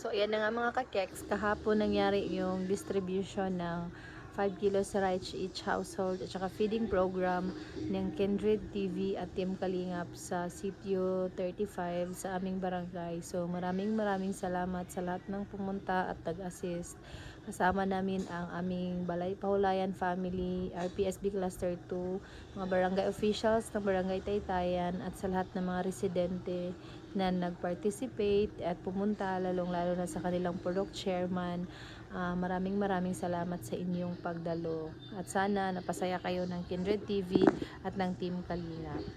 So, ayan na nga mga kakeks. Kahapon nangyari yung distribution ng 5 kilos rice each household at saka feeding program ng Kindred TV at Team Kalingap sa CPO 35 sa aming barangay. So, maraming salamat sa lahat ng pumunta at tag-assist. Kasama namin ang aming Balay Pahulayan Family, RPSB Cluster 2, mga barangay officials ng Barangay Taytayan at sa lahat ng mga residente na nag-participate at pumunta, lalong-lalo na sa kanilang purok chairman. Maraming salamat sa inyong pagdalo. At sana napasaya kayo ng Kindred TV at ng Team Kalinga.